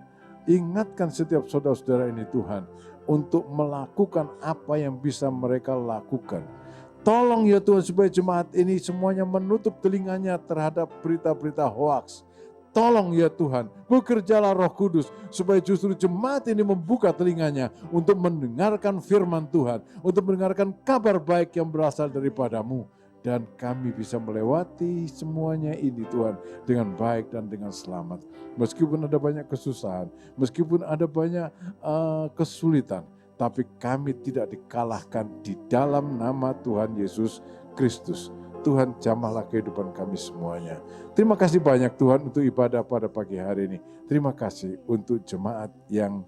Ingatkan setiap saudara-saudara ini Tuhan, untuk melakukan apa yang bisa mereka lakukan. Tolong ya Tuhan, supaya jemaat ini semuanya menutup telinganya terhadap berita-berita hoaks. Tolong ya Tuhan, bekerjalah Roh Kudus, supaya justru jemaat ini membuka telinganya untuk mendengarkan firman Tuhan, untuk mendengarkan kabar baik yang berasal daripada-Mu. Dan kami bisa melewati semuanya ini Tuhan dengan baik dan dengan selamat. Meskipun ada banyak kesusahan, meskipun ada banyak kesulitan, tapi kami tidak dikalahkan di dalam nama Tuhan Yesus Kristus. Tuhan, jamahlah kehidupan kami semuanya. Terima kasih banyak Tuhan untuk ibadah pada pagi hari ini. Terima kasih untuk jemaat yang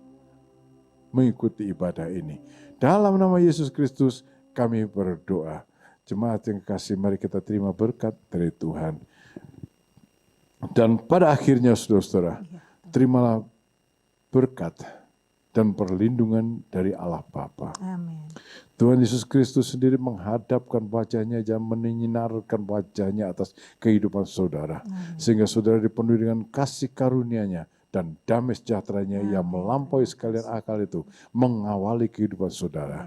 mengikuti ibadah ini. Dalam nama Yesus Kristus kami berdoa. Jemaat yang kasih, mari kita terima berkat dari Tuhan. Dan pada akhirnya saudara-saudara, terimalah berkat dan perlindungan dari Allah Bapa. Amin. Tuhan Yesus Kristus sendiri menghadapkan wajahnya dan menyinarkan wajahnya atas kehidupan saudara. Sehingga saudara dipenuhi dengan kasih karunia-Nya dan damai sejahtera-Nya yang melampaui sekalian akal itu mengawali kehidupan saudara.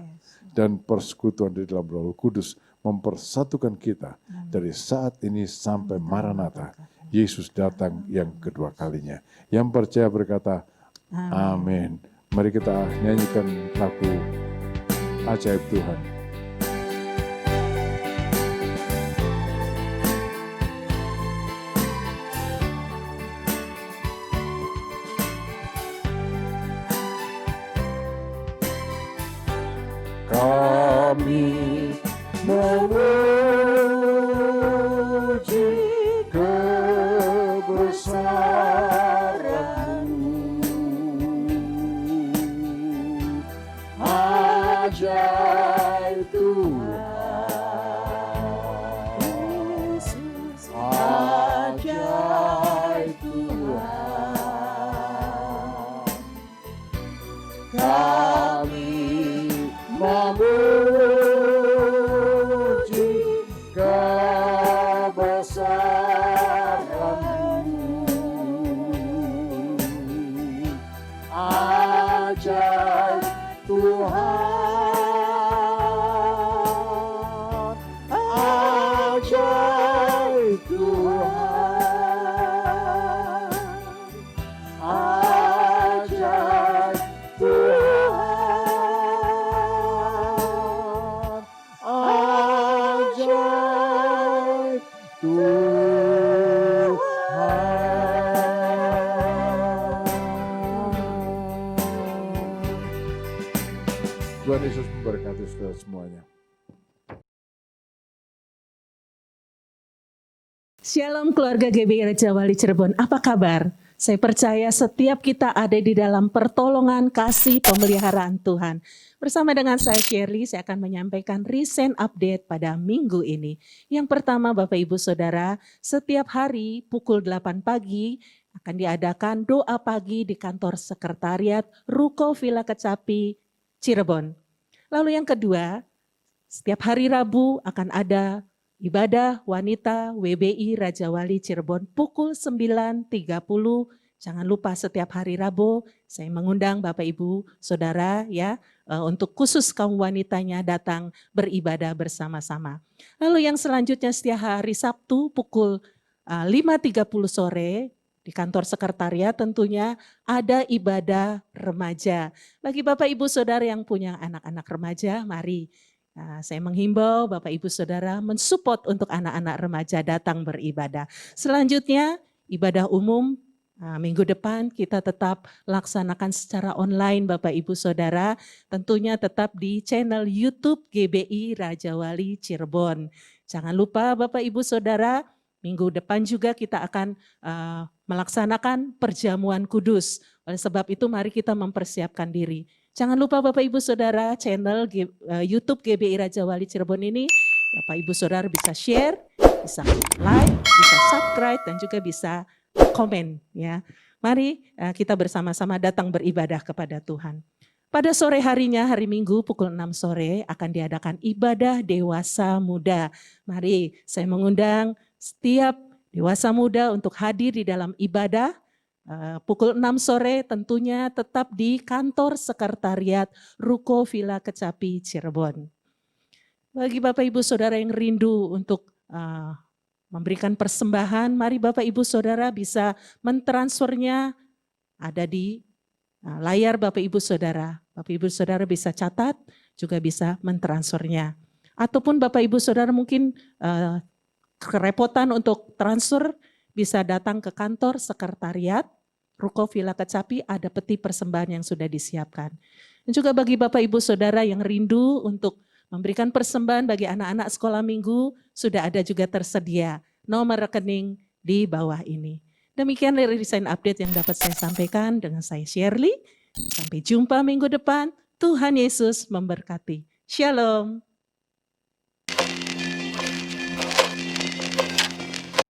Dan persekutuan di dalam Roh Kudus mempersatukan kita dari saat ini sampai Maranatha. Yesus datang yang kedua kalinya. Yang percaya berkata, amin. Mari kita nyanyikan lagu Ajaib Tuhan. Tuhan, ajaib Tuhan, ajaib Tuhan. Tuhan Yesus memberkati saudara semuanya. Shalom keluarga GBI Raja Wali Cirebon, apa kabar? Saya percaya setiap kita ada di dalam pertolongan, kasih, pemeliharaan Tuhan. Bersama dengan saya Shirley, saya akan menyampaikan recent update pada minggu ini. Yang pertama Bapak Ibu Saudara, setiap hari pukul 8 pagi akan diadakan doa pagi di kantor sekretariat Ruko Villa Kecapi, Cirebon. Lalu yang kedua, setiap hari Rabu akan ada ibadah wanita WBI Raja Wali Cirebon pukul 9.30. Jangan lupa setiap hari Rabu saya mengundang Bapak Ibu Saudara ya untuk khusus kaum wanitanya datang beribadah bersama-sama. Lalu yang selanjutnya setiap hari Sabtu pukul 5.30 sore di kantor sekretariat tentunya ada ibadah remaja. Bagi Bapak Ibu Saudara yang punya anak-anak remaja, mari saya menghimbau Bapak Ibu Saudara mensupport untuk anak-anak remaja datang beribadah. Selanjutnya ibadah umum minggu depan kita tetap laksanakan secara online Bapak Ibu Saudara. Tentunya tetap di channel YouTube GBI Raja Wali Cirebon. Jangan lupa Bapak Ibu Saudara, minggu depan juga kita akan melaksanakan perjamuan kudus. Oleh sebab itu mari kita mempersiapkan diri. Jangan lupa Bapak Ibu Saudara channel YouTube GBI Raja Wali Cirebon ini Bapak Ibu Saudara bisa share, bisa like, bisa subscribe dan juga bisa komen ya. Mari kita bersama-sama datang beribadah kepada Tuhan. Pada sore harinya hari Minggu pukul 6 sore akan diadakan ibadah dewasa muda. Mari saya mengundang setiap dewasa muda untuk hadir di dalam ibadah. Pukul 6 sore tentunya tetap di kantor sekretariat Ruko Villa Kecapi Cirebon. Bagi Bapak Ibu Saudara yang rindu untuk memberikan persembahan, mari Bapak Ibu Saudara bisa mentransfernya ada di layar Bapak Ibu Saudara. Bapak Ibu Saudara bisa catat, juga bisa mentransfernya. Ataupun Bapak Ibu Saudara mungkin kerepotan untuk transfer, bisa datang ke kantor sekretariat Ruko Villa Kecapi, ada peti persembahan yang sudah disiapkan. Dan juga bagi Bapak Ibu Saudara yang rindu untuk memberikan persembahan bagi anak-anak sekolah minggu, sudah ada juga tersedia nomor rekening di bawah ini. Demikian recent update yang dapat saya sampaikan dengan saya Shirley. Sampai jumpa minggu depan, Tuhan Yesus memberkati. Shalom.